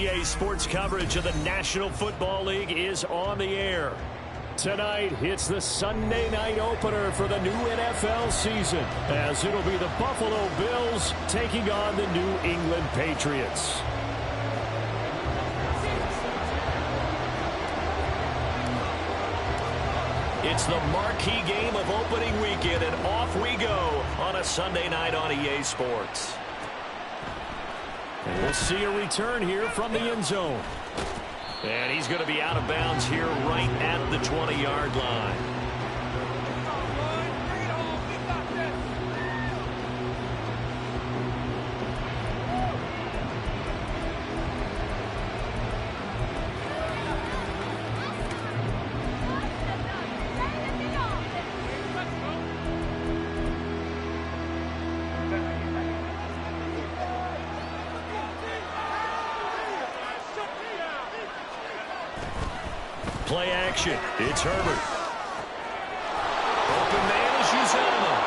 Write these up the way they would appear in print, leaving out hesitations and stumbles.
EA Sports coverage of the National Football League is on the air. Tonight, it's the Sunday night opener for the new NFL season, as it'll be the Buffalo Bills taking on the New England Patriots. It's the marquee game of opening weekend, and off we go on a Sunday night on EA Sports. And we'll see a return here from the end zone. And he's going to be out of bounds here right at the 20-yard line. Play action. It's Herbert. Open man is Uzomah.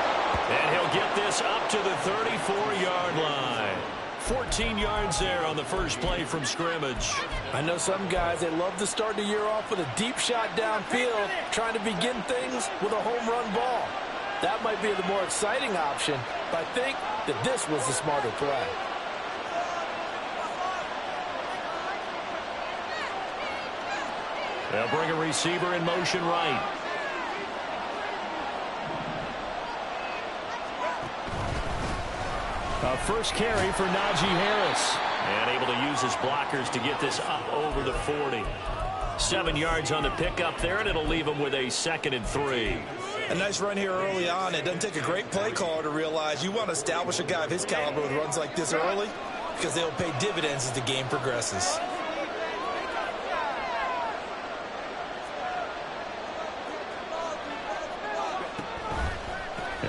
And he'll get this up to the 34-yard line. 14 yards there on the first play from scrimmage. I know some guys, they love to start the year off with a deep shot downfield, trying to begin things with a home run ball. That might be the more exciting option, but I think that this was the smarter play. They'll bring a receiver in motion right. A first carry for Najee Harris. And able to use his blockers to get this up over the 40. 7 yards on the pickup there, and it'll leave him with a 2nd and 3. A nice run here early on. It doesn't take a great play caller to realize you want to establish a guy of his caliber with runs like this early, because they'll pay dividends as the game progresses.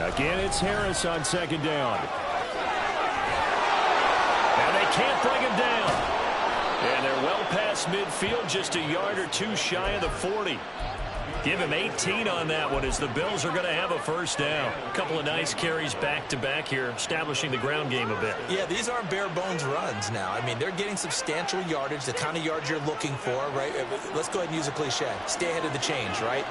Again, it's Harris on 2nd down. And they can't bring him down. And they're well past midfield, just a yard or two shy of the 40. Give him 18 on that one as the Bills are going to have a first down. A couple of nice carries back-to-back here, establishing the ground game a bit. Yeah, these aren't bare-bones runs now. I mean, they're getting substantial yardage, the kind of yards you're looking for, right? Let's go ahead and use a cliche. Stay ahead of the change, right?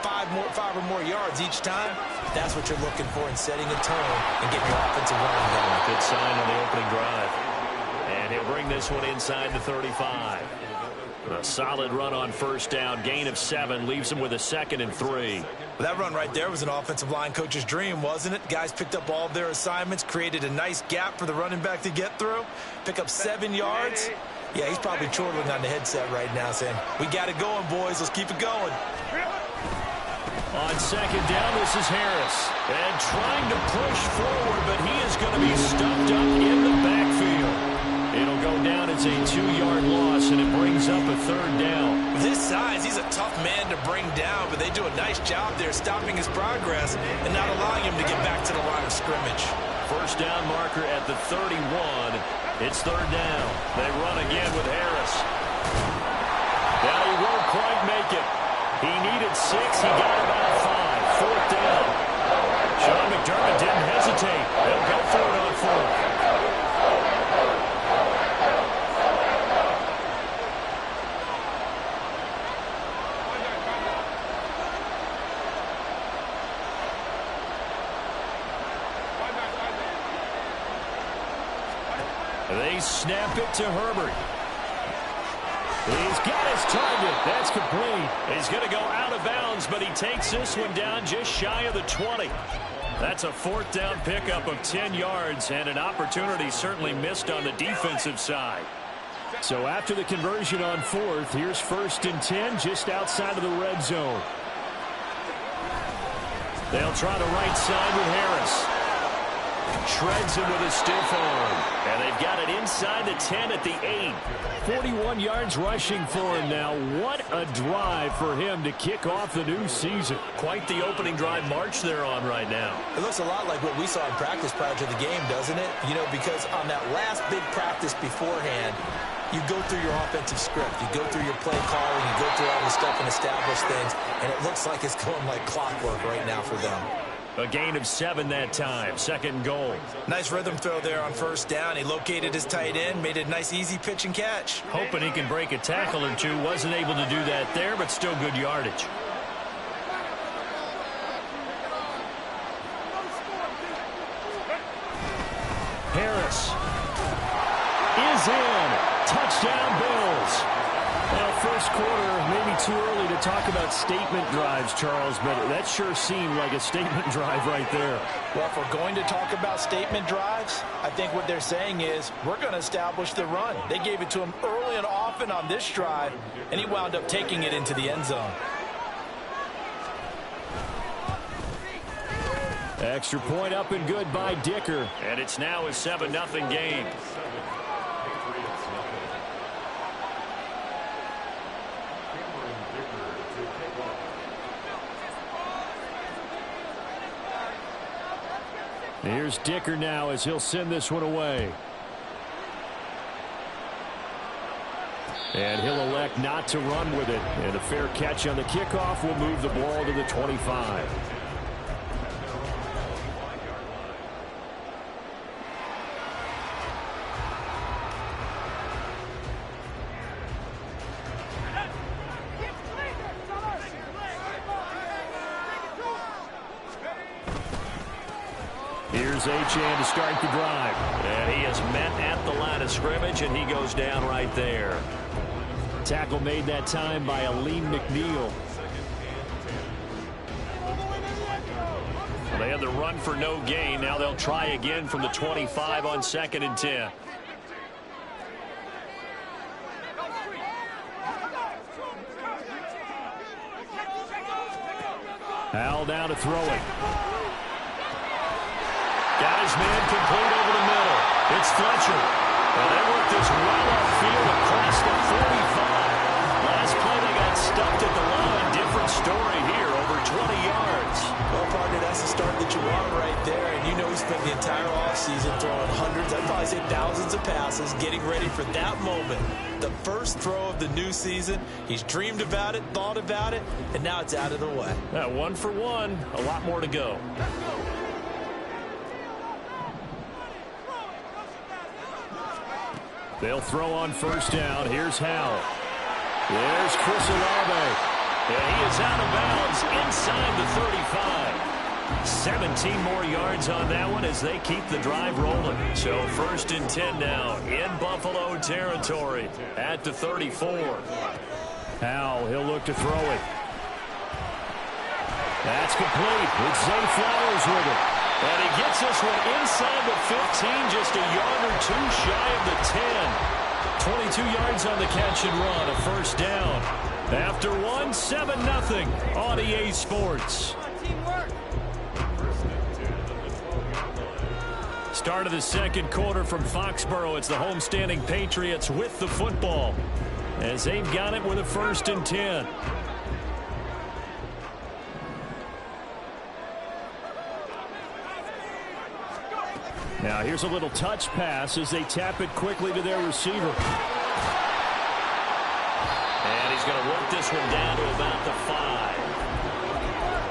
5 or more yards each time, that's what you're looking for in setting a tone and getting your offensive running going. Good sign on the opening drive. And he'll bring this one inside the 35. A solid run on first down. Gain of 7 leaves him with a 2nd and 3. That run right there was an offensive line coach's dream, wasn't it? Guys picked up all of their assignments, created a nice gap for the running back to get through, pick up 7 yards. Yeah, he's probably chortling on the headset right now saying, we got it going, boys. Let's keep it going. On 2nd down, this is Harris. And trying to push forward, but he is going to be stuffed up in the backfield. It'll go down as a 2-yard loss, and it brings up a 3rd down. With his size, he's a tough man to bring down, but they do a nice job there stopping his progress and not allowing him to get back to the line of scrimmage. First down marker at the 31. It's 3rd down. They run again with Harris. Now he won't quite make it. He needed 6. He got about 5. 4th down. Sean McDermott didn't hesitate. They'll go for it on 4th. They snap it to Herbert. He's got his target. That's complete. He's going to go out of bounds, but he takes this one down just shy of the 20. That's a 4th down pickup of 10 yards, and an opportunity certainly missed on the defensive side. So after the conversion on 4th, here's 1st and 10 just outside of the red zone. They'll try the right side with Harris. Shreds him with a stiff arm. And they've got it inside the 10 at the 8. 41 yards rushing for him now. What a drive for him to kick off the new season. Quite the opening drive march they're on right now. It looks a lot like what we saw in practice prior to the game, doesn't it? You know, because on that last big practice beforehand, you go through your offensive script. You go through your play calling. You go through all the stuff and establish things. And it looks like it's going like clockwork right now for them. A gain of 7 that time. Second and goal. Nice rhythm throw there on first down. He located his tight end, made a nice easy pitch and catch. Hoping he can break a tackle or two. Wasn't able to do that there, but still good yardage. Harris is in. Touchdown, Bills. Well, first quarter, maybe too early to talk about statement drives, Charles, but that sure seemed like a statement drive right there. Well, if we're going to talk about statement drives, I think what they're saying is we're going to establish the run. They gave it to him early and often on this drive, and he wound up taking it into the end zone. Extra point up and good by Dicker. And it's now a 7-0 game. Here's Dicker now as he'll send this one away. And he'll elect not to run with it. And a fair catch on the kickoff will move the ball to the 25. Here's Achane to start the drive. And he is met at the line of scrimmage, and he goes down right there. Tackle made that time by Aleem McNeil. Well, they had the run for no gain. Now they'll try again from the 25 on 2nd and 10. Howell down to throw it. Got his man complete over the middle. It's Fletcher. And they worked this well upfield across the 45. Last play they got stuffed at the line. Different story here, over 20 yards. Well, partner, that's the start that you want right there. And you know he spent the entire offseason throwing hundreds, I'd probably say thousands of passes, getting ready for that moment. The first throw of the new season. He's dreamed about it, thought about it, and now it's out of the way. 1 for 1. A lot more to go. They'll throw on first down. Here's Howell. There's Chris Olave. And he is out of bounds inside the 35. 17 more yards on that one as they keep the drive rolling. So 1st and 10 now in Buffalo territory at the 34. Howell, he'll look to throw it. That's complete. It's Zay Flowers with it. And he gets this one inside the 15, just a yard or two shy of the 10. 22 yards on the catch and run, a first down. After 1, 7-0 on EA Sports. Start of the second quarter from Foxborough. It's the homestanding Patriots with the football as they've got it with a 1st and 10. Now here's a little touch pass as they tap it quickly to their receiver. And he's going to work this one down to about the 5.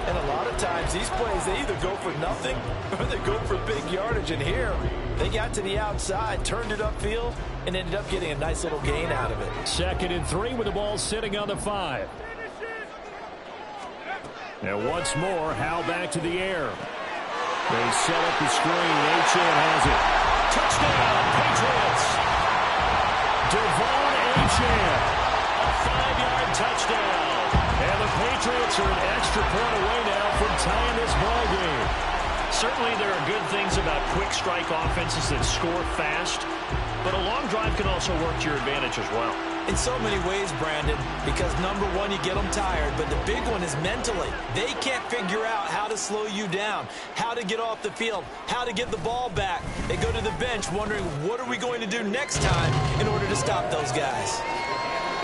And a lot of times these plays, they either go for nothing or they go for big yardage. And here, they got to the outside, turned it upfield, and ended up getting a nice little gain out of it. 2nd and 3 with the ball sitting on the 5. And once more, Howell back to the air. They set up the screen. Achane has it. Touchdown, Patriots. Devon Achane. A 5-yard touchdown. And the Patriots are an extra point away now from tying this ball game. Certainly there are good things about quick strike offenses that score fast, but a long drive can also work to your advantage as well. In so many ways, Brandon, because number one, you get them tired, but the big one is mentally. They can't figure out how to slow you down, how to get off the field, how to get the ball back. They go to the bench wondering, what are we going to do next time in order to stop those guys?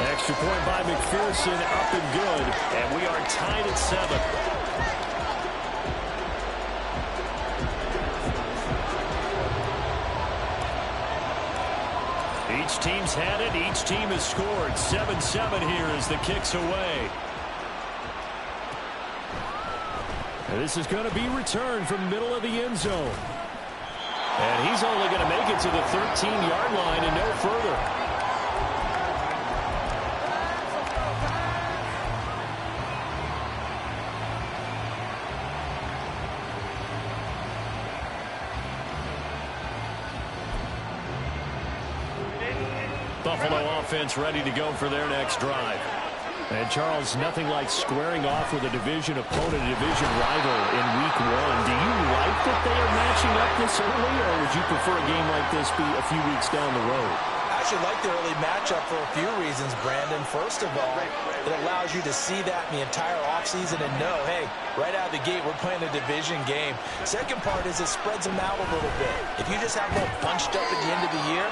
Extra point by McPherson, up and good, and we are tied at 7. Each team's had it. Each team has scored. 7-7 here as the kick's away. And this is going to be returned from the middle of the end zone. And he's only going to make it to the 13-yard line and no further. Buffalo offense ready to go for their next drive. And, Charles, nothing like squaring off with a division opponent, a division rival in Week 1. Do you like that they are matching up this early, or would you prefer a game like this be a few weeks down the road? I actually like the early matchup for a few reasons, Brandon. First of all, it allows you to see that in the entire offseason and know, hey, right out of the gate, we're playing a division game. Second part is it spreads them out a little bit. If you just have them all bunched up at the end of the year,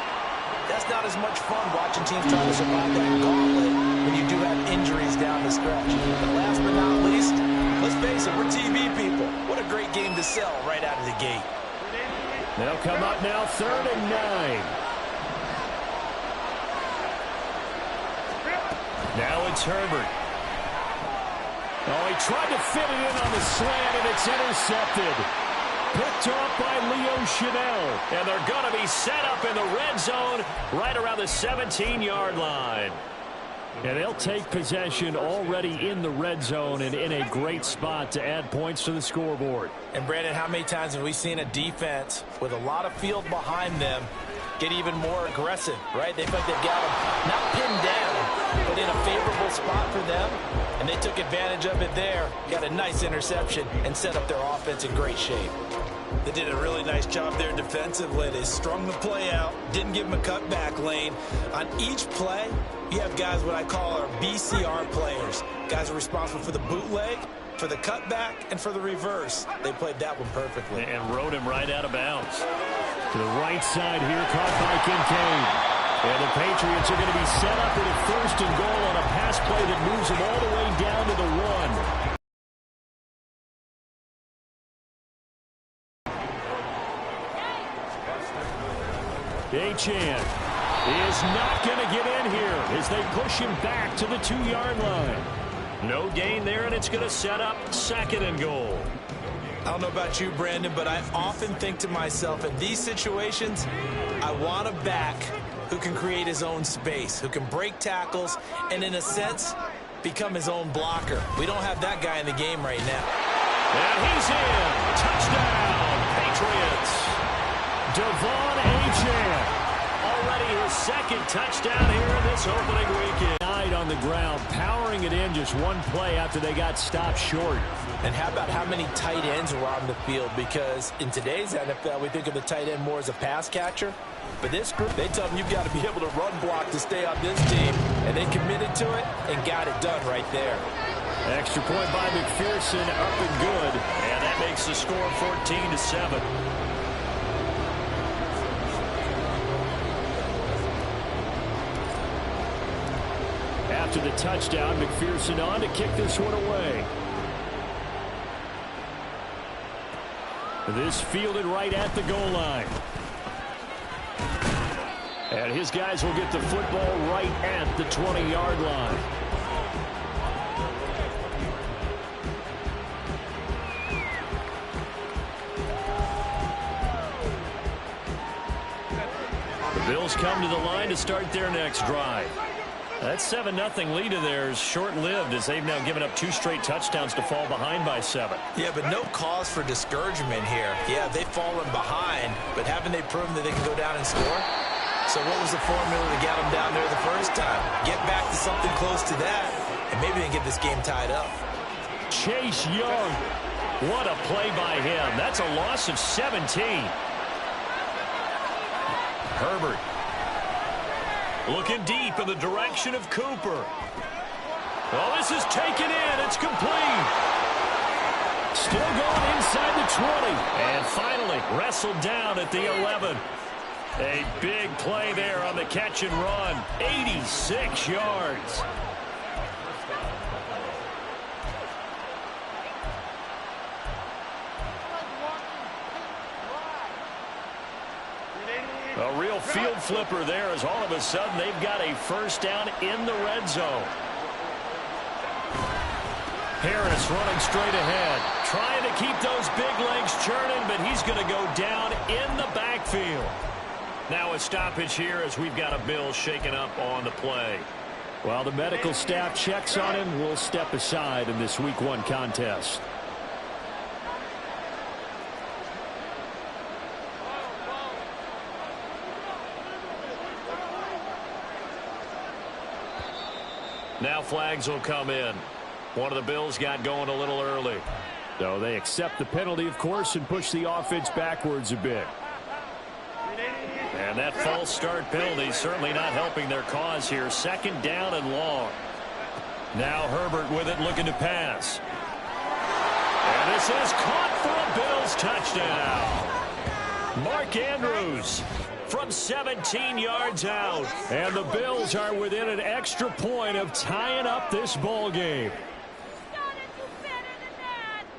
that's not as much fun watching teams try to survive that gauntlet when you do have injuries down the stretch. And last but not least, let's face it, we're TV people. What a great game to sell right out of the gate. They'll come up now, 3rd and 9. Now it's Herbert. Oh, he tried to fit it in on the slant, and it's intercepted. Picked off by Leo Chanel. And they're going to be set up in the red zone right around the 17-yard line. And they'll take possession already in the red zone and in a great spot to add points to the scoreboard. And, Brandon, how many times have we seen a defense with a lot of field behind them get even more aggressive, right? They think they've got them not pinned down, but in a favorable spot for them. And they took advantage of it there. Got a nice interception and set up their offense in great shape. They did a really nice job there defensively. They strung the play out, didn't give them a cutback lane. On each play, you have guys what I call our BCR players. Guys are responsible for the bootleg, for the cutback, and for the reverse. They played that one perfectly. And rode him right out of bounds. To the right side here, caught by Kincaid. And the Patriots are going to be set up with a 1st and goal on a pass play that moves them all the way down to the 1. Achane is not going to get in here as they push him back to the 2-yard line. No gain there, and it's going to set up 2nd and goal. I don't know about you, Brandon, but I often think to myself, in these situations, I want a back who can create his own space, who can break tackles, and in a sense, become his own blocker. We don't have that guy in the game right now. And he's in. Touchdown, Patriots. Devon Achane. Already his 2nd touchdown here in this opening weekend. On the ground, powering it in just one play after they got stopped short. And how about how many tight ends were on the field? Because in today's NFL, we think of the tight end more as a pass catcher. But this group, they tell them you've got to be able to run block to stay on this team. And they committed to it and got it done right there. Extra point by McPherson, up and good. And that makes the score 14-7. After the touchdown, McPherson on to kick this one away. This fielded right at the goal line. And his guys will get the football right at the 20-yard line. The Bills come to the line to start their next drive. That 7-0 lead of theirs short-lived as they've now given up 2 straight touchdowns to fall behind by 7. Yeah, but no cause for discouragement here. Yeah, they've fallen behind, but haven't they proven that they can go down and score? So what was the formula to get them down there the first time? Get back to something close to that, and maybe they can get this game tied up. Chase Young. What a play by him. That's a loss of 17. Herbert. Looking deep in the direction of Cooper. Well, this is taken in. It's complete. Still going inside the 20. And finally wrestled down at the 11. A big play there on the catch and run. 86 yards. A real field flipper there as all of a sudden they've got a 1st down in the red zone. Harris running straight ahead. Trying to keep those big legs churning, but he's going to go down in the backfield. Now a stoppage here as we've got a Bill shaken up on the play. While the medical staff checks on him, we'll step aside in this Week 1 contest. Now flags will come in. One of the Bills got going a little early. So they accept the penalty, of course, and push the offense backwards a bit. And that false start penalty certainly not helping their cause here. 2nd down and long. Now Herbert with it, looking to pass. And this is caught for a Bills touchdown. Mark Andrews from 17 yards out. And the Bills are within an extra point of tying up this ball game.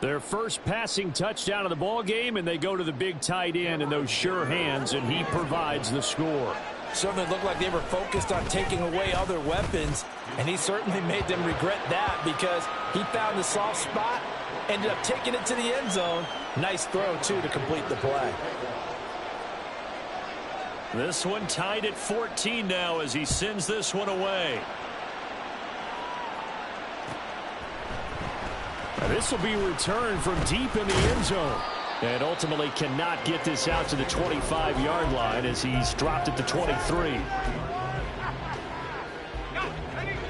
Their first passing touchdown of the ball game, and they go to the big tight end in those sure hands, and he provides the score. Certainly looked like they were focused on taking away other weapons, and he certainly made them regret that because he found the soft spot, ended up taking it to the end zone. Nice throw, too, to complete the play. This one tied at 14 now as he sends this one away. This will be returned from deep in the end zone. And ultimately cannot get this out to the 25-yard line as he's dropped it to 23.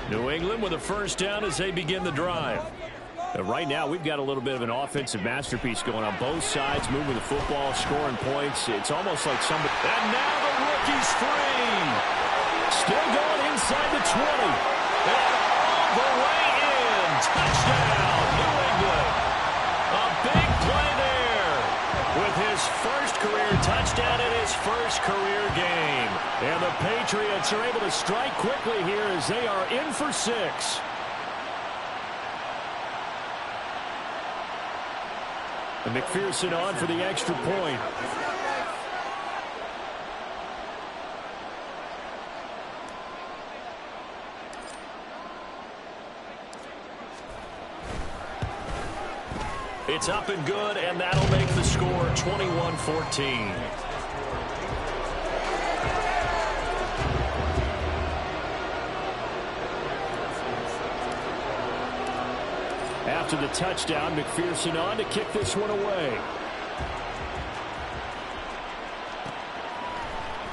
New England with a first down as they begin the drive. Right now, we've got a little bit of an offensive masterpiece going on both sides, moving the football, scoring points. It's almost like somebody... And now the rookie's free. Still going inside the 20. And all the way in. Touchdown, New England. A big play there with his first career touchdown in his first career game. And the Patriots are able to strike quickly here as they are in for 6. And McPherson on for the extra point. It's up and good, and that'll make the score 21-14. After the touchdown, McPherson on to kick this one away.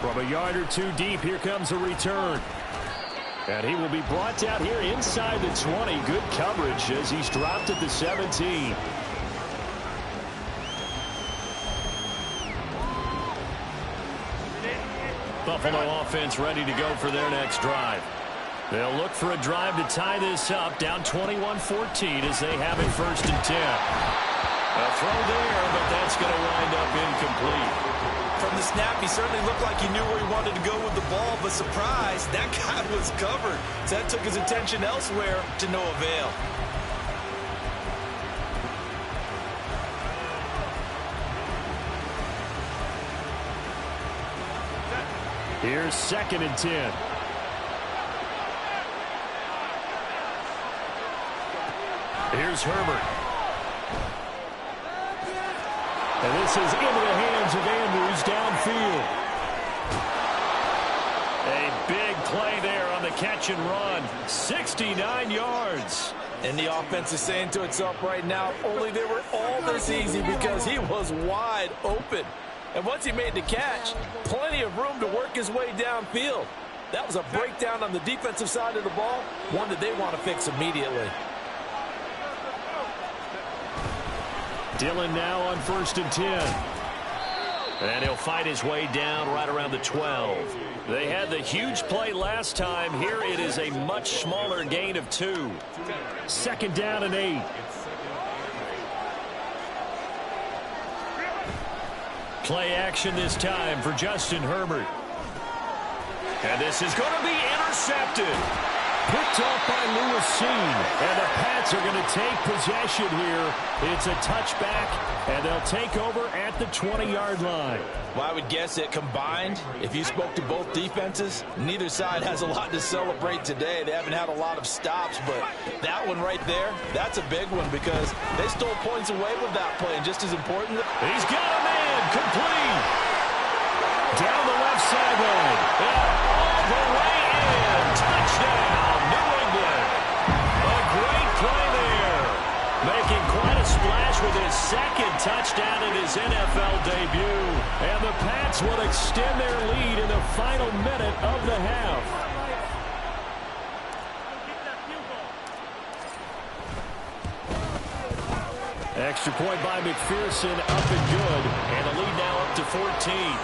From a yard or two deep, here comes a return. And he will be brought down here inside the 20. Good coverage as he's dropped at the 17. Buffalo offense ready to go for their next drive. They'll look for a drive to tie this up, down 21-14 as they have it 1st and 10. A throw there, but that's going to wind up incomplete. From the snap, he certainly looked like he knew where he wanted to go with the ball, but surprise, that guy was covered. So that took his attention elsewhere to no avail. Here's 2nd and 10. Here's Herbert. And this is into the hands of Andrews downfield. A big play there on the catch and run. 69 yards. And the offense is saying to itself right now, if only they were all this easy because he was wide open. And once he made the catch, plenty of room to work his way downfield. That was a breakdown on the defensive side of the ball, one that they want to fix immediately. Dillon now on 1st and 10. And he'll fight his way down right around the 12. They had the huge play last time. Here it is a much smaller gain of 2. 2nd down and 8. Play action this time for Justin Herbert. And this is going to be intercepted. Picked off by Lewis. And the Pats are going to take possession here. It's a touchback, and they'll take over at the 20-yard line. Well, I would guess that combined, if you spoke to both defenses, neither side has a lot to celebrate today. They haven't had a lot of stops, but that one right there, that's a big one because they stole points away with that play. And just as important, he's got a man complete. Down the left sideline. And all the way in. Touchdown, New England. A great play there. Making quite a splash with his second touchdown in his NFL debut. And the Pats will extend their lead in the final minute of the half. Extra point by McPherson, up and good. And the lead now up to 14.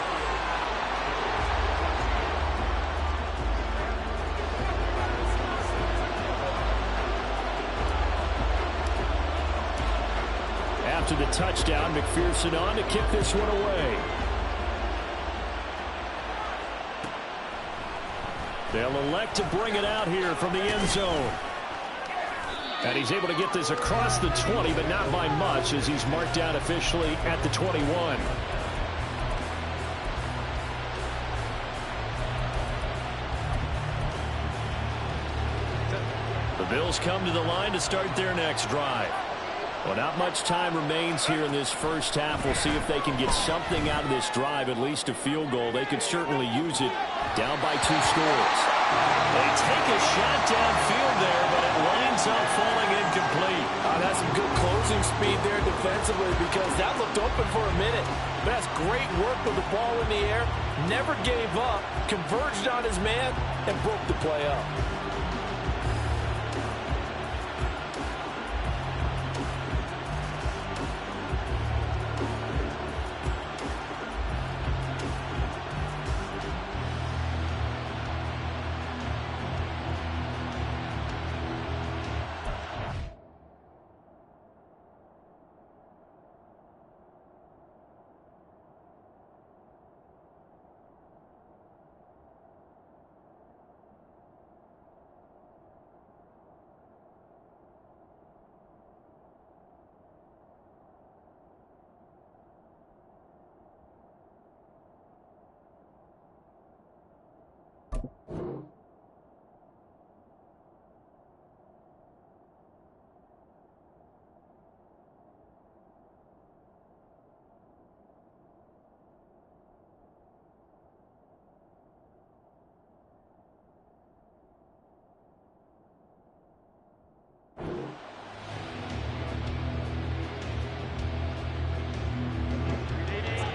After the touchdown, McPherson on to kick this one away. They'll elect to bring it out here from the end zone. And he's able to get this across the 20, but not by much, as he's marked down officially at the 21. The Bills come to the line to start their next drive. Well, not much time remains here in this first half. We'll see if they can get something out of this drive, at least a field goal. They could certainly use it down by 2 scores. They take a shot downfield there, but it winds up falling incomplete. That's some good closing speed there defensively because that looked open for a minute. But that's great work with the ball in the air. Never gave up, converged on his man, and broke the play up.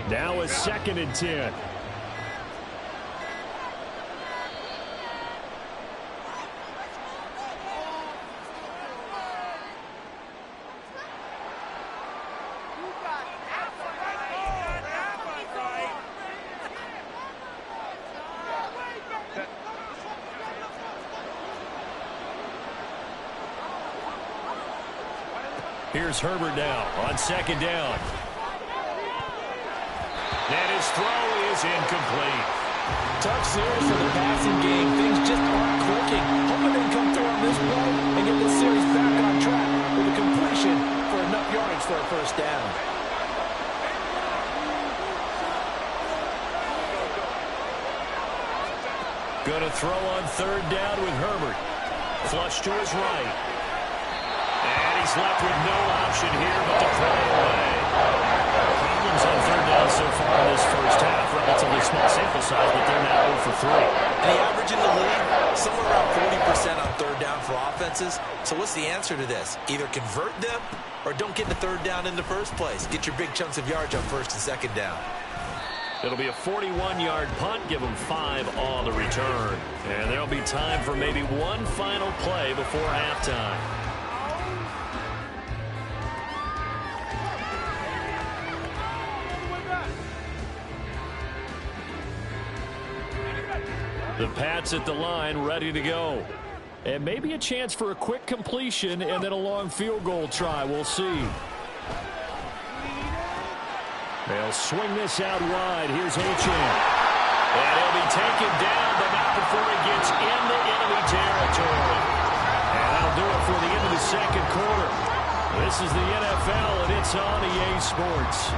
Now a 2nd and 10. Here's Herbert now on 2nd down. And his throw is incomplete. Tough series for the passing game. Things just aren't clicking. Hoping they can come through on this play and get this series back on track with a completion for enough yardage for a first down. Going to throw on 3rd down with Herbert. Flush to his right. And he's left with no option here but to throw away. Problems on 3rd down so far in this first half. Relatively small sample size, but they're now 0 for 3. And the average in the league, somewhere around 40% on 3rd down for offenses. So what's the answer to this? Either convert them or don't get the 3rd down in the first place. Get your big chunks of yards on 1st and 2nd down. It'll be a 41-yard punt. Give them 5 on the return. And there'll be time for maybe one final play before halftime. The Pats at the line, ready to go. And maybe a chance for a quick completion and then a long field goal try. We'll see. They'll swing this out wide. Here's H.A. And he'll be taken down, but not before he gets into enemy territory. And that'll do it for the end of the second quarter. This is the NFL, and it's on EA Sports.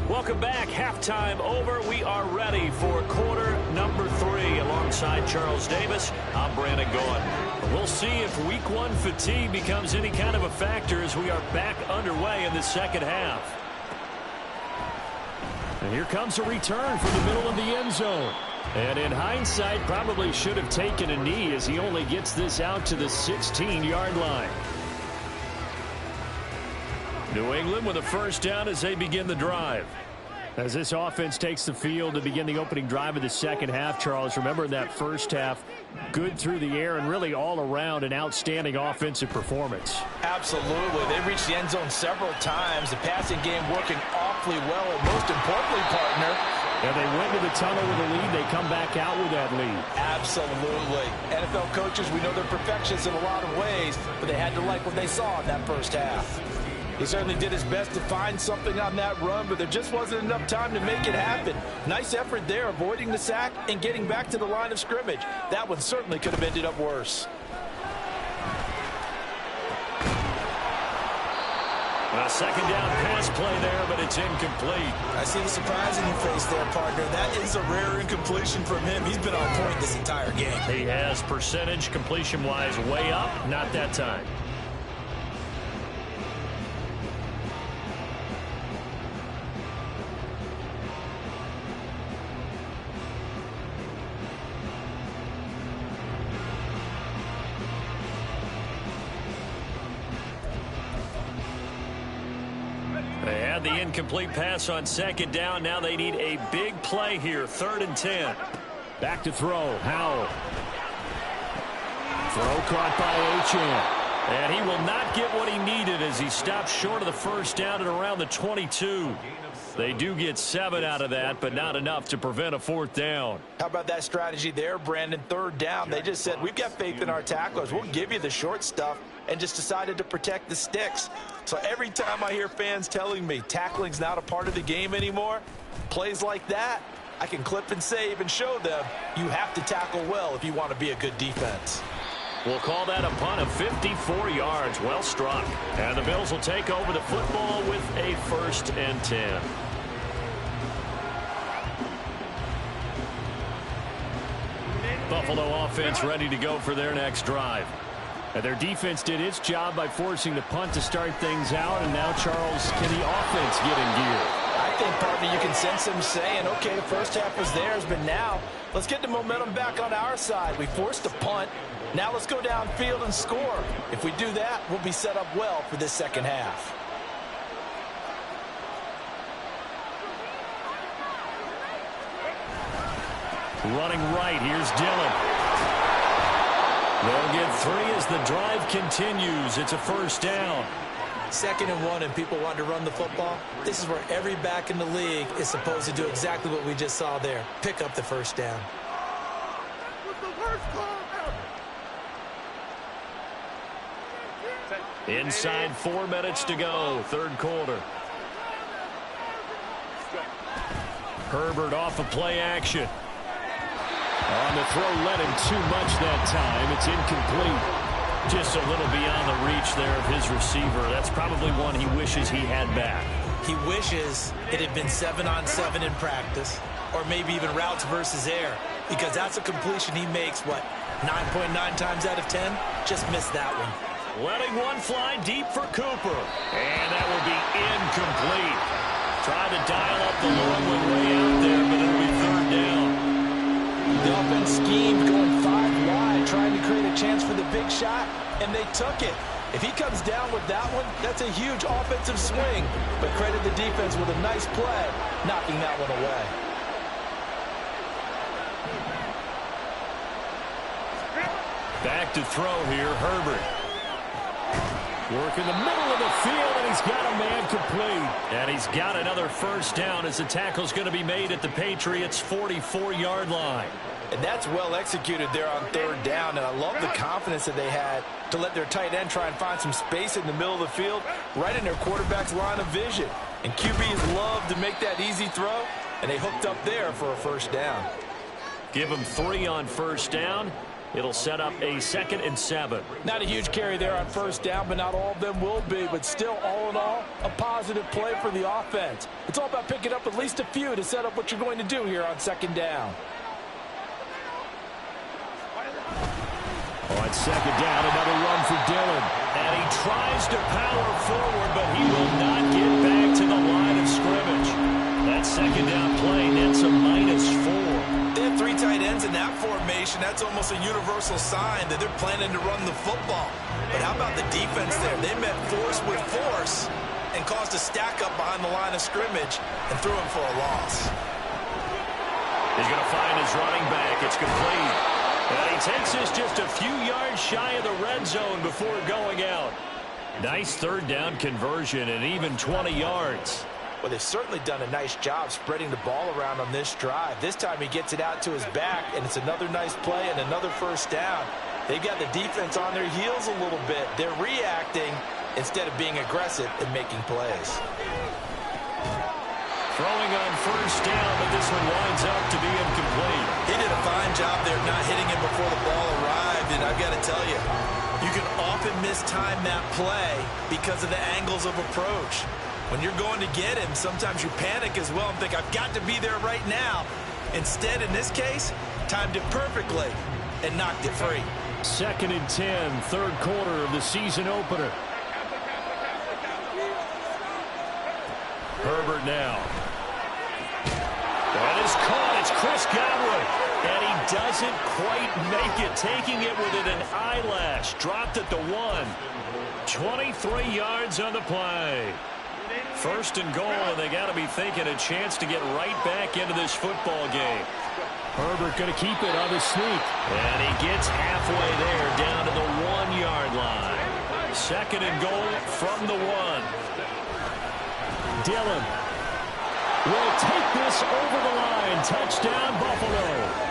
Welcome back. Halftime over. We are ready for quarter number 3. Alongside Charles Davis, I'm Brandon Gaudin. We'll see if week 1 fatigue becomes any kind of a factor as we are back underway in the second half. And here comes a return from the middle of the end zone. And in hindsight, probably should have taken a knee as he only gets this out to the 16-yard line. New England with a first down as they begin the drive. As this offense takes the field to begin the opening drive of the second half, Charles, remember in that first half, good through the air and really all around an outstanding offensive performance. Absolutely. They reached the end zone several times. The passing game working awfully well, and most importantly, partner, and they went to the tunnel with a lead. They come back out with that lead. Absolutely. NFL coaches, we know they're perfectionists in a lot of ways, but they had to like what they saw in that first half. He certainly did his best to find something on that run, but there just wasn't enough time to make it happen. Nice effort there, avoiding the sack and getting back to the line of scrimmage. That one certainly could have ended up worse. A second down pass play there, but it's incomplete. I see the surprise in your face there, partner. That is a rare incompletion from him. He's been on point this entire game. He has percentage completion-wise way up, not that time. They had the incomplete pass on second down. Now they need a big play here. 3rd and 10. Back to throw. Howell. Throw caught by Achane. And he will not get what he needed as he stopped short of the first down at around the 22. They do get 7 out of that, but not enough to prevent a 4th down. How about that strategy there, Brandon? 3rd down. They just said, we've got faith in our tacklers. We'll give you the short stuff, and just decided to protect the sticks. So every time I hear fans telling me tackling's not a part of the game anymore, plays like that, I can clip and save and show them you have to tackle well if you want to be a good defense. We'll call that a punt of 54 yards. Well struck. And the Bills will take over the football with a 1st and 10. Buffalo offense ready to go for their next drive. And their defense did its job by forcing the punt to start things out. And now, Charles, can the offense get in gear? I think, partner, you can sense them saying, okay, the first half was theirs, but now let's get the momentum back on our side. We forced a punt. Now let's go downfield and score. If we do that, we'll be set up well for this second half. Running right, here's Dillon. They'll get 3 as the drive continues. It's a 1st down. 2nd and 1, and people want to run the football. This is where every back in the league is supposed to do exactly what we just saw there. Pick up the 1st down. Inside 4 minutes to go, 3rd quarter. Herbert off of play action. On the throw, led him too much that time. It's incomplete. Just a little beyond the reach there of his receiver. That's probably one he wishes he had back. He wishes it had been 7-on-7 in practice, or maybe even routes versus air, because that's a completion he makes, what, 9.9 times out of 10? Just missed that one. Letting one fly deep for Cooper. And that will be incomplete. Tried to dial up the long one way out there, but it'll be 3rd down. The offense schemed, going 5 wide, trying to create a chance for the big shot, and they took it. If he comes down with that one, that's a huge offensive swing. But credit the defense with a nice play, knocking that one away. Back to throw here, Herbert. Work in the middle of the field, and he's got a man complete. And he's got another first down as the tackle's going to be made at the Patriots' 44-yard line. And that's well executed there on third down, and I love the confidence that they had to let their tight end try and find some space in the middle of the field, right in their quarterback's line of vision. And QBs love to make that easy throw, and they hooked up there for a first down. Give them 3 on first down. It'll set up a 2nd and 7. Not a huge carry there on first down, but not all of them will be. But still, all in all, a positive play for the offense. It's all about picking up at least a few to set up what you're going to do here on 2nd down. On 2nd down, another run for Dillon. And he tries to power forward, but he will not get back to the line of scrimmage. That 2nd down play nets a -4. They have 3 tight ends in that formation. That's almost a universal sign that they're planning to run the football. But how about the defense there? They met force with force and caused a stack up behind the line of scrimmage and threw him for a loss. He's going to find his running back. It's complete. And he takes this just a few yards shy of the red zone before going out. Nice 3rd down conversion and even 20 yards. Well, they've certainly done a nice job spreading the ball around on this drive. This time he gets it out to his back, and it's another nice play and another first down. They've got the defense on their heels a little bit. They're reacting instead of being aggressive and making plays. Throwing on first down, but this one winds up to be incomplete. He did a fine job there not hitting him before the ball arrived, and I've got to tell you, you can often mistime that play because of the angles of approach. When you're going to get him, sometimes you panic as well and think, I've got to be there right now. Instead, in this case, timed it perfectly and knocked it free. 2nd and 10, 3rd quarter of the season opener. Herbert now. That is caught. It's Chris Godwin. And he doesn't quite make it, taking it within an eyelash. Dropped at the 1. 23 yards on the play. 1st and goal, and they got to be thinking a chance to get right back into this football game. Herbert going to keep it on the sneak. And he gets halfway there, down to the 1-yard line. 2nd and goal from the 1. Dillon will take this over the line. Touchdown, Buffalo.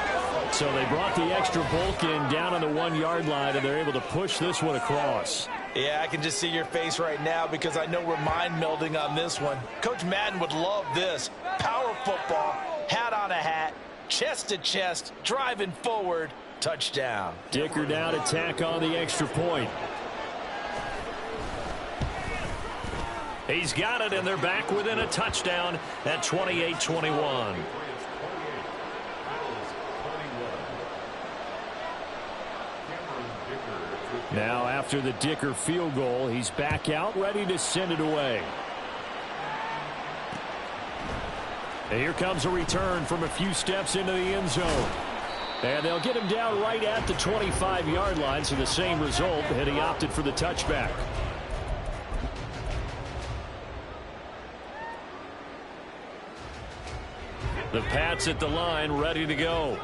So they brought the extra bulk in down on the 1-yard line, and they're able to push this one across. Yeah, I can just see your face right now because I know we're mind melding on this one. Coach Madden would love this. Power football, hat on a hat, chest to chest, driving forward, touchdown. Dicker down to tack on the extra point. He's got it, and they're back within a touchdown at 28-21. Now, after the Dicker field goal, he's back out, ready to send it away. And here comes a return from a few steps into the end zone. And they'll get him down right at the 25-yard line, so the same result, and he opted for the touchback. The Pats at the line, ready to go.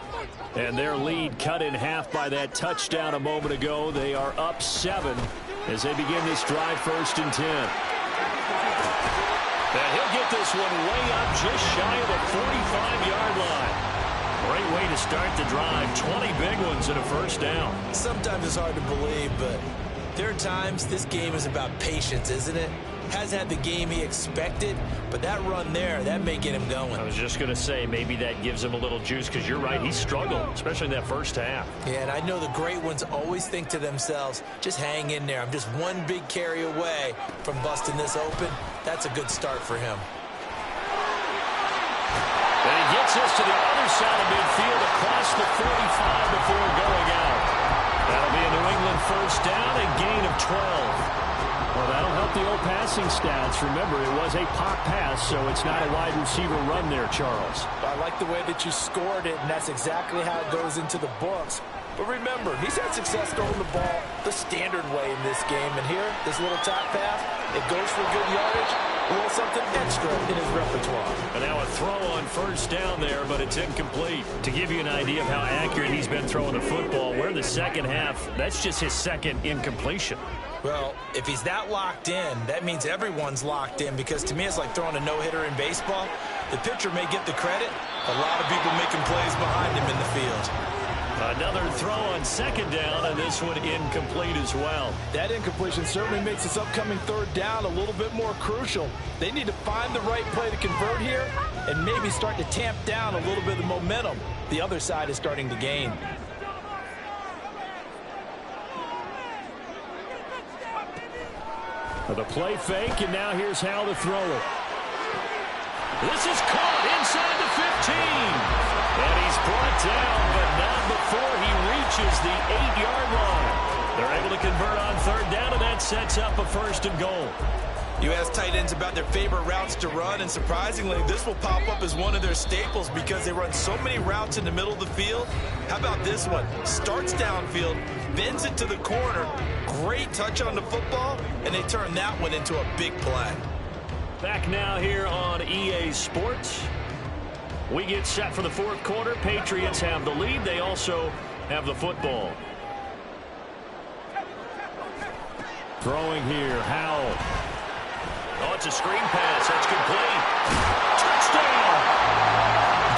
And their lead cut in half by that touchdown a moment ago. They are up 7 as they begin this drive, 1st and 10. And he'll get this one way up just shy of the 45-yard line. Great way to start the drive. 20 big ones and a first down. Sometimes it's hard to believe, but there are times this game is about patience, isn't it? Hasn't had the game he expected, but that run there, that may get him going. I was just going to say, maybe that gives him a little juice, because you're right, he struggled, especially in that first half. Yeah, and I know the great ones always think to themselves, just hang in there. I'm just one big carry away from busting this open. That's a good start for him. And he gets us to the other side of midfield across the 45 before going out. That'll be a New England first down, a gain of 12. Well, that'll help the old passing stats. Remember, it was a pop pass, so it's not a wide receiver run there, Charles. I like the way that you scored it, and that's exactly how it goes into the books. But remember, he's had success throwing the ball the standard way in this game. And here, this little top pass, it goes for good yardage, a little something extra in his repertoire. And now a throw on first down there, but it's incomplete. To give you an idea of how accurate he's been throwing the football, we're in the second half. That's just his 2nd incompletion. Well, if he's that locked in, that means everyone's locked in, because to me it's like throwing a no-hitter in baseball. The pitcher may get the credit. A lot of people making plays behind him in the field. Another throw on second down, and this one incomplete as well. That incompletion certainly makes this upcoming third down a little bit more crucial. They need to find the right play to convert here and maybe start to tamp down a little bit of the momentum the other side is starting to gain. The play fake, and now here's how to throw it. This is caught inside the 15. And he's brought down, but not before he reaches the 8-yard line. They're able to convert on third down, and that sets up a first and goal. You ask tight ends about their favorite routes to run, and surprisingly, this will pop up as one of their staples because they run so many routes in the middle of the field. How about this one? Starts downfield, bends it to the corner, great touch on the football, and they turn that one into a big play. Back now here on EA Sports. We get set for the fourth quarter. Patriots have the lead. They also have the football. Throwing here, Howell. Oh, it's a screen pass. That's complete. Touchdown!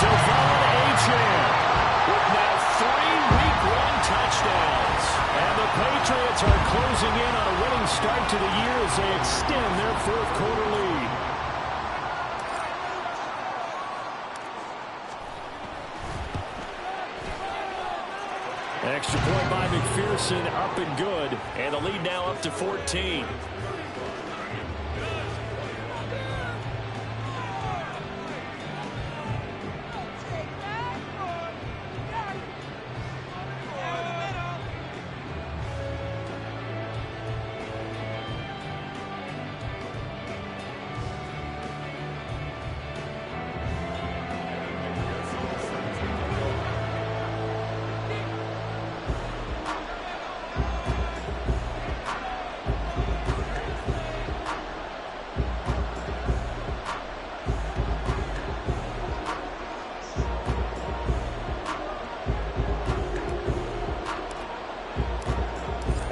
Devon Achane with now 3 Week 1 touchdowns. And the Patriots are closing in on a winning start to the year as they extend their fourth quarter lead. Extra point by McPherson, up and good. And the lead now up to 14.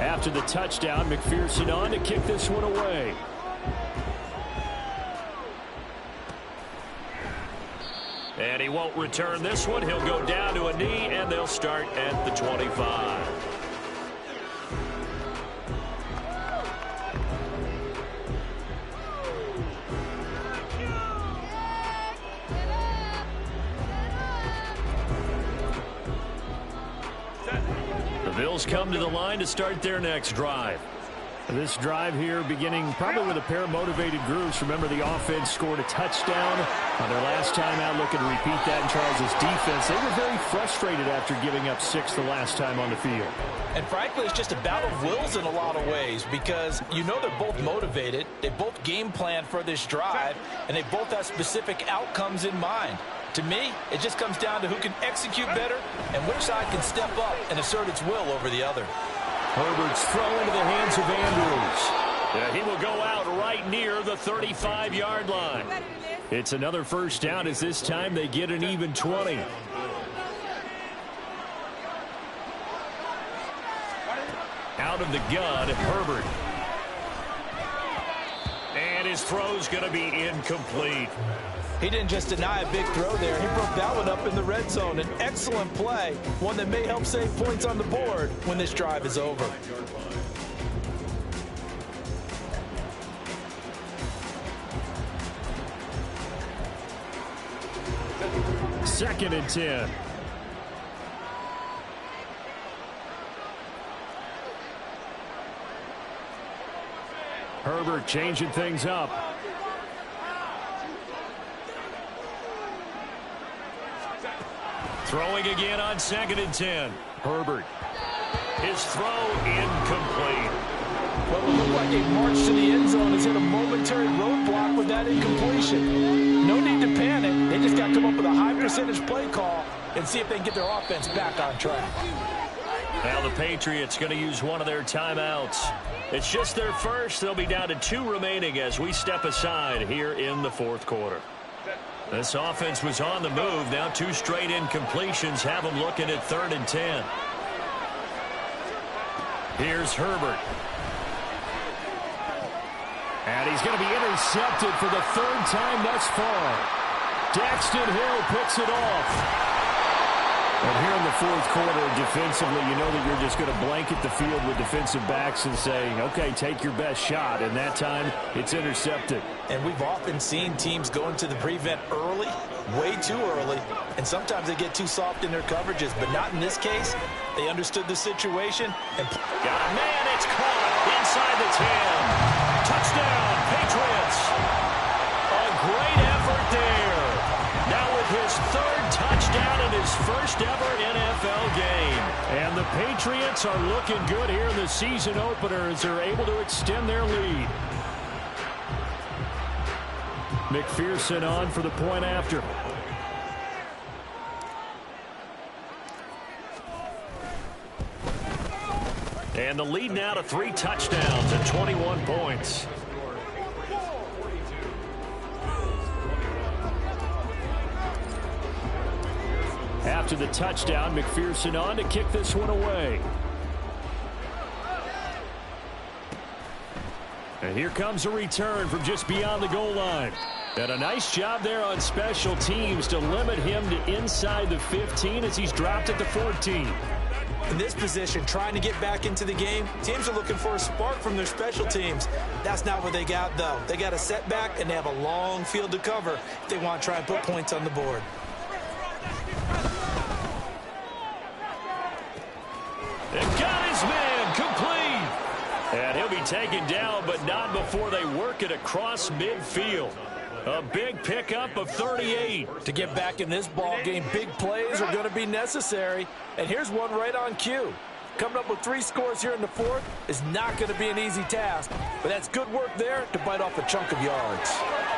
After the touchdown, McPherson on to kick this one away. And he won't return this one. He'll go down to a knee, and they'll start at the 25. Bills come to the line to start their next drive. This drive here beginning probably with a pair of motivated groups. Remember, the offense scored a touchdown on their last time out. Looking to repeat that in Charles' defense. They were very frustrated after giving up 6 the last time on the field. And frankly, it's just a battle of wills in a lot of ways, because you know they're both motivated. They both game plan for this drive, and they both have specific outcomes in mind. To me, it just comes down to who can execute better and which side can step up and assert its will over the other. Herbert's throw into the hands of Andrews. Yeah, he will go out right near the 35-yard line. It's another first down, as this time they get an even 20. Out of the gun, Herbert. And his throw's going to be incomplete. He didn't just deny a big throw there. He broke that one up in the red zone. An excellent play, one that may help save points on the board when this drive is over. Second and 10. Herbert changing things up. Throwing again on second and 10. Herbert. His throw incomplete. Well, it looked like a march to the end zone has hit a momentary roadblock with that incompletion. No need to panic. They just got to come up with a high percentage play call and see if they can get their offense back on track. Now the Patriots going to use one of their timeouts. It's just their first. They'll be down to 2 remaining as we step aside here in the fourth quarter. This offense was on the move. Now 2 straight incompletions have them looking at 3rd and 10. Here's Herbert. And he's going to be intercepted for the third time thus far. Daxton Hill picks it off. And here in the fourth quarter, defensively, you know that you're just going to blanket the field with defensive backs and say, okay, take your best shot. And that time, it's intercepted. And we've often seen teams go into the prevent early, way too early, and sometimes they get too soft in their coverages. But not in this case. They understood the situation. And got a man, it's caught inside the 10. Touchdown, Patriots. A great effort there. Now with his third touchdown in his first ever NFL game. And the Patriots are looking good here in the season opener as they're able to extend their lead. McPherson on for the point after. And the lead now to 3 touchdowns and 21 points. After the touchdown, McPherson on to kick this one away. And here comes a return from just beyond the goal line. And a nice job there on special teams to limit him to inside the 15 as he's dropped at the 14. In this position, trying to get back into the game, teams are looking for a spark from their special teams. That's not what they got, though. They got a setback, and they have a long field to cover if they want to try and put points on the board. And got his man complete. And he'll be taken down, but not before they work it across midfield. A big pickup of 38. To get back in this ball game, big plays are going to be necessary. And here's one right on cue. Coming up with 3 scores here in the fourth is not going to be an easy task, but that's good work there to bite off a chunk of yards.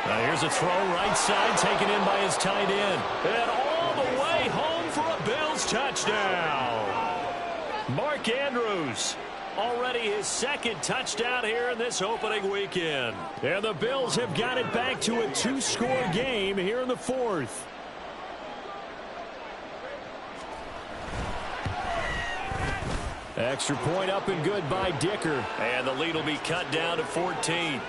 Now here's a throw right side taken in by his tight end. And all the way home for a Bills touchdown. Mark Andrews. Already his second touchdown here in this opening weekend. And the Bills have got it back to a 2-score game here in the fourth. Extra point up and good by Dicker. And the lead will be cut down to 14.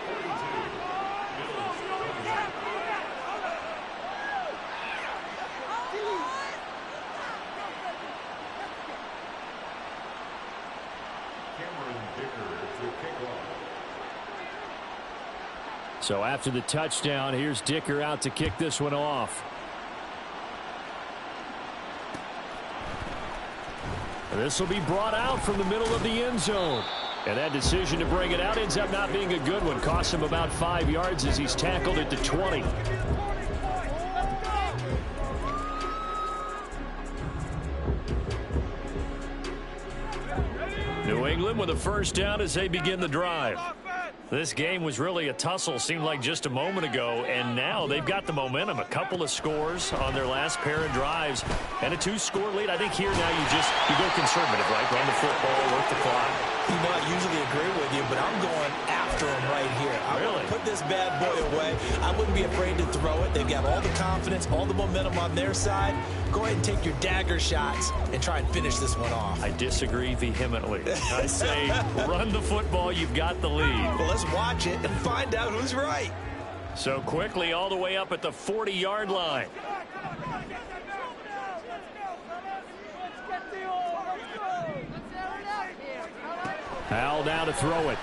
So after the touchdown, here's Dicker out to kick this one off. This will be brought out from the middle of the end zone. And that decision to bring it out ends up not being a good one. Costs him about 5 yards as he's tackled at the 20. New England with a first down as they begin the drive. This game was really a tussle, seemed like just a moment ago, and now they've got the momentum. A couple of scores on their last pair of drives, and a 2-score lead. I think here now you go conservative, right? Run the football, work the clock. You know, I usually agree with you, but I'm going after him right here. I want to put this bad boy away. I wouldn't be afraid to throw it. They've got all the confidence, all the momentum on their side. Go ahead and take your dagger shots and try and finish this one off. I disagree vehemently. I say run the football. You've got the lead. Well, let's watch it and find out who's right. So quickly all the way up at the 40-yard line. Howell down to throw it.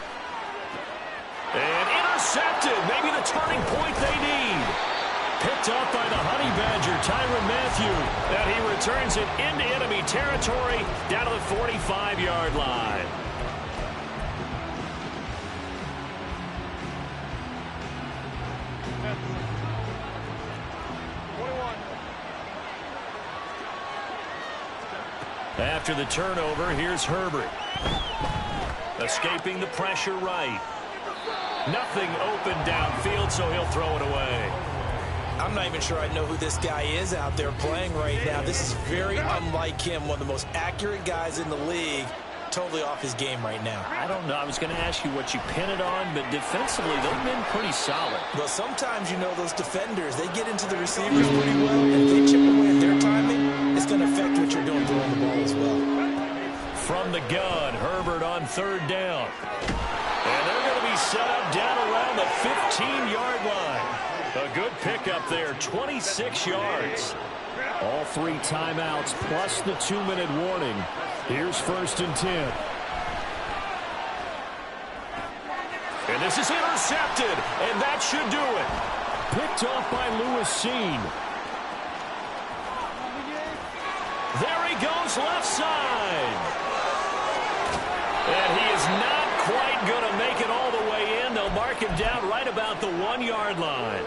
And intercepted. Maybe the turning point they need. Picked up by the Honey Badger, Tyrann Mathieu. And he returns it into enemy territory down to the 45-yard line. After the turnover, here's Herbert. Escaping the pressure right. Nothing open downfield, so he'll throw it away. I'm not even sure I know who this guy is out there playing right now. This is very unlike him, one of the most accurate guys in the league. Totally off his game right now. I don't know. I was going to ask you what you pin it on, but defensively, they've been pretty solid. Well, sometimes, you know, those defenders, they get into the receivers pretty well, and if they chip away at their timing, it's going to affect what you're doing throwing the ball as well. From the gun, Herbert on third down. And they're going to be he's set up down around the 15-yard line. A good pickup there, 26 yards. All 3 timeouts plus the 2-minute warning. Here's 1st and 10. And this is intercepted, and that should do it. Picked off by Lewis Seen. There he goes, left side. And he is not quite going to make it all the way in. They'll mark him down right about the 1-yard line.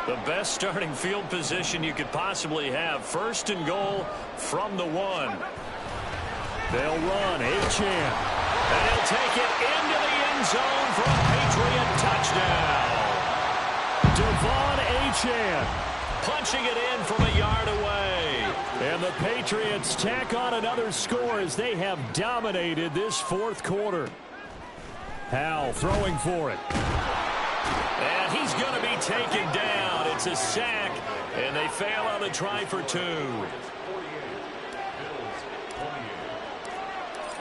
The best starting field position you could possibly have. 1st and goal from the 1. They'll run. Achane. And he'll take it into the end zone for a Patriot touchdown. Devon Achane punching it in from a yard away. And the Patriots tack on another score as they have dominated this 4th quarter. Howell throwing for it. And he's going to be taken down. It's a sack, and they fail on the try for 2.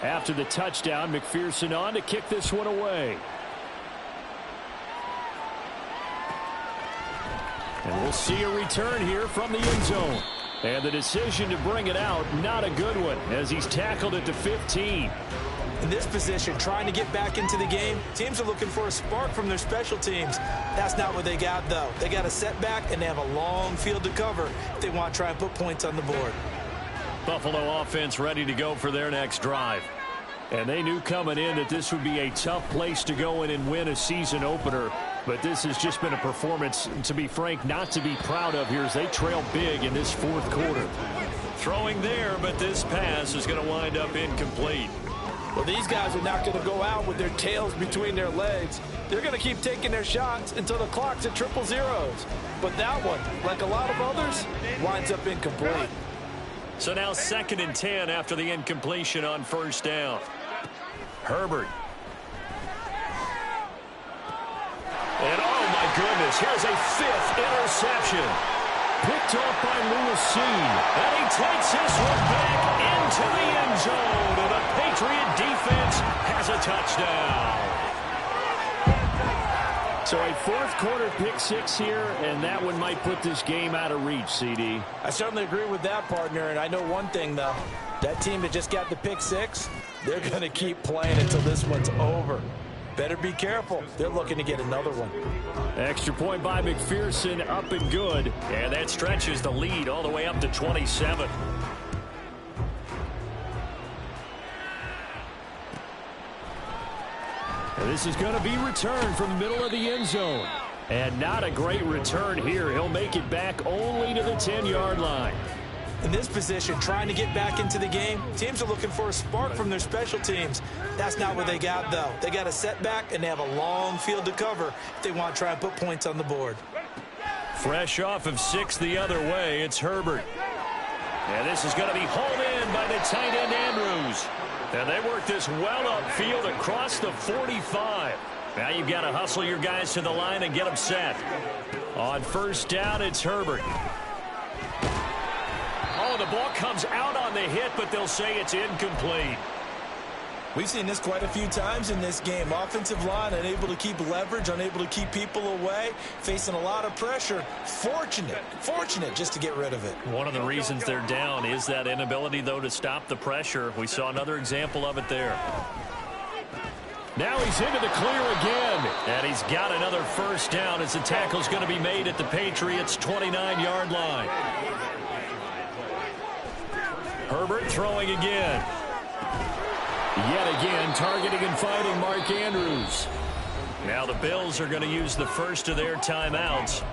After the touchdown, McPherson on to kick this one away. And we'll see a return here from the end zone. And the decision to bring it out, not a good one, as he's tackled at the 15. In this position, trying to get back into the game, teams are looking for a spark from their special teams. That's not what they got, though. They got a setback, and they have a long field to cover if they want to try and put points on the board. Buffalo offense ready to go for their next drive. And they knew coming in that this would be a tough place to go in and win a season opener. But this has just been a performance, to be frank, not to be proud of here as they trail big in this 4th quarter. Throwing there, but this pass is going to wind up incomplete. Well, these guys are not going to go out with their tails between their legs. They're going to keep taking their shots until the clock's at 000. But that one, like a lot of others, winds up incomplete. So now 2nd and 10 after the incompletion on 1st down. Herbert. And oh my goodness, here's a 5th interception. Picked off by Lewis Seen. And he takes this one back into the end zone. And the Patriot defense has a touchdown. So a 4th quarter pick 6 here, and that one might put this game out of reach, CD. I certainly agree with that, partner. And I know one thing, though. That team that just got the pick 6, they're going to keep playing until this one's over. Better be careful. They're looking to get another one. Extra point by McPherson, up and good. And that stretches the lead all the way up to 27. And this is going to be returned from the middle of the end zone. And not a great return here. He'll make it back only to the 10-yard line. In this position, trying to get back into the game, teams are looking for a spark from their special teams. That's not what they got, though. They got a setback, and they have a long field to cover if they want to try and put points on the board. Fresh off of 6 the other way, it's Herbert. And this is going to be hauled in by the tight end Andrews. And they work this well upfield across the 45. Now you've got to hustle your guys to the line and get them set. On 1st down, it's Herbert. Oh, the ball comes out on the hit, but they'll say it's incomplete. We've seen this quite a few times in this game. Offensive line unable to keep leverage, unable to keep people away, facing a lot of pressure. Fortunate just to get rid of it. One of the reasons they're down is that inability, though, to stop the pressure. We saw another example of it there. Now he's into the clear again. And he's got another 1st down as the tackle's going to be made at the Patriots' 29-yard line. Herbert throwing again. Yet again, targeting and fighting Mark Andrews. Now the Bills are going to use the first of their timeouts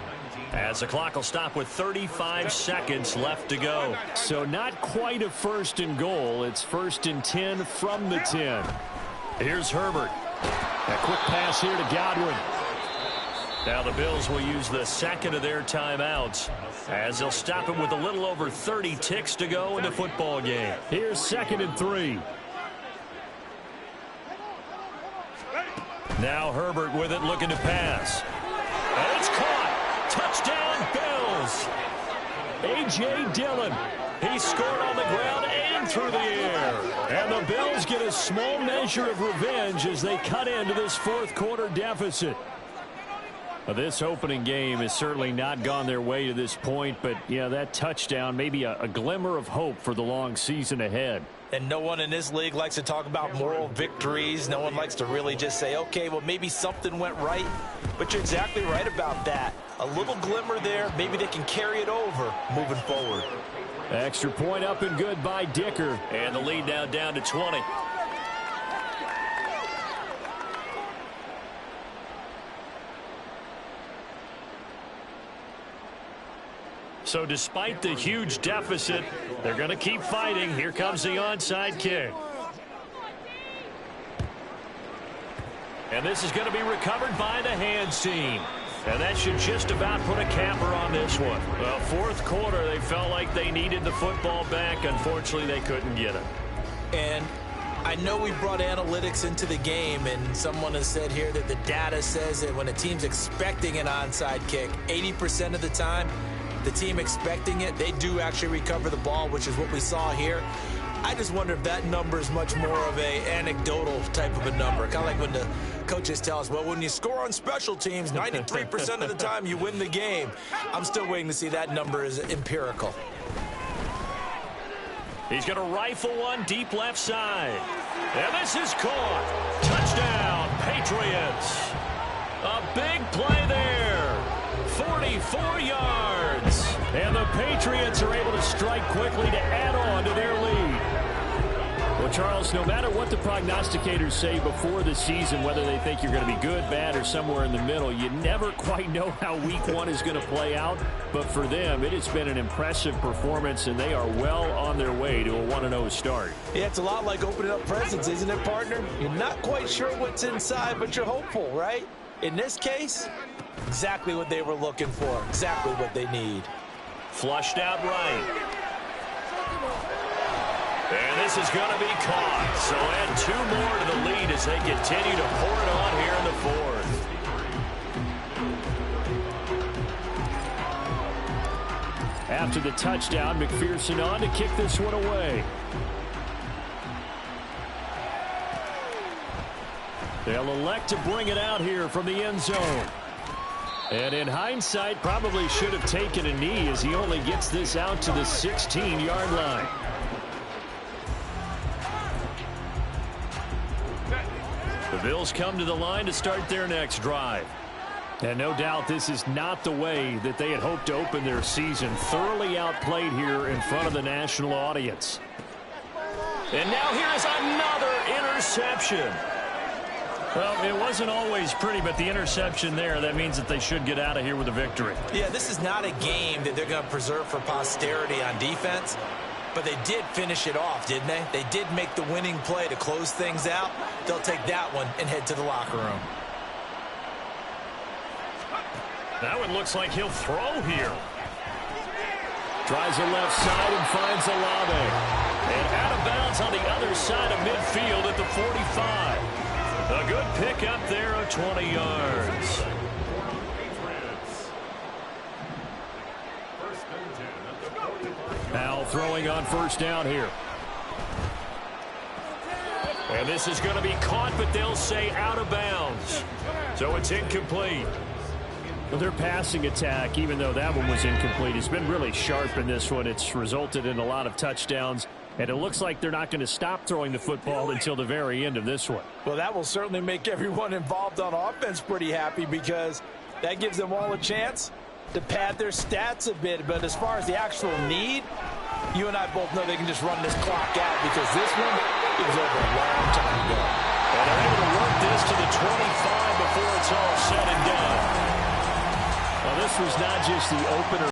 as the clock will stop with 35 seconds left to go. So not quite a 1st and goal. It's 1st and 10 from the 10. Here's Herbert. A quick pass here to Godwin. Now the Bills will use the 2nd of their timeouts as they'll stop it with a little over 30 ticks to go in the football game. Here's 2nd and 3. Now Herbert with it, looking to pass. And it's caught. Touchdown, Bills. A.J. Dillon. He scored on the ground and through the air. And the Bills get a small measure of revenge as they cut into this fourth quarter deficit. Well, this opening game has certainly not gone their way to this point, but yeah, that touchdown, maybe a glimmer of hope for the long season ahead. And no one in this league likes to talk about moral victories. No one likes to really just say, okay, well, maybe something went right. But you're exactly right about that. A little glimmer there. Maybe they can carry it over moving forward. Extra point up and good by Dicker. And the lead now down to 20. So despite the huge deficit, they're going to keep fighting. Here comes the onside kick. And this is going to be recovered by the hands team. And that should just about put a capper on this one. Well, fourth quarter, they felt like they needed the football back. Unfortunately, they couldn't get it. And I know we brought analytics into the game, and someone has said here that the data says that when a team's expecting an onside kick, 80% of the time, the team expecting it, they do actually recover the ball, which is what we saw here. I just wonder if that number is much more of a anecdotal type of a number. Kind of like when the coaches tell us, well, when you score on special teams, 93% of the time you win the game. I'm still waiting to see that number is empirical. He's going to rifle one deep left side. And this is caught. Touchdown, Patriots. A big play there. 44 yards. And the Patriots are able to strike quickly to add on to their lead. Well, Charles, no matter what the prognosticators say before the season, whether they think you're going to be good, bad, or somewhere in the middle, you never quite know how week one is going to play out. But for them, it has been an impressive performance, and they are well on their way to a 1-0 start. Yeah, it's a lot like opening up presents, isn't it, partner? You're not quite sure what's inside, but you're hopeful, right? In this case, exactly what they were looking for, exactly what they need. Flushed out right. And this is going to be caught. So add 2 more to the lead as they continue to pour it on here in the fourth. After the touchdown, McPherson on to kick this one away. They'll elect to bring it out here from the end zone. And in hindsight, probably should have taken a knee as he only gets this out to the 16-yard line. The Bills come to the line to start their next drive. And no doubt this is not the way that they had hoped to open their season. Thoroughly outplayed here in front of the national audience. And now here is another interception. Well, it wasn't always pretty, but the interception there, that means that they should get out of here with a victory. Yeah, this is not a game that they're going to preserve for posterity on defense, but they did finish it off, didn't they? They did make the winning play to close things out. They'll take that one and head to the locker room. That one looks like he'll throw here. Tries the left side and finds Olave. And out of bounds on the other side of midfield at the 45. A good pickup there of 20 yards. Now throwing on first down here. And this is going to be caught, but they'll say out of bounds. So it's incomplete. Well, their passing attack, even though that one was incomplete, has been really sharp in this one. It's resulted in a lot of touchdowns. And it looks like they're not going to stop throwing the football until the very end of this one. Well, that will certainly make everyone involved on offense pretty happy because that gives them all a chance to pad their stats a bit. But as far as the actual need, you and I both know they can just run this clock out because this one is over a long time ago. And they're able to work this to the 25 before it's all said and done. Well, this was not just the opener.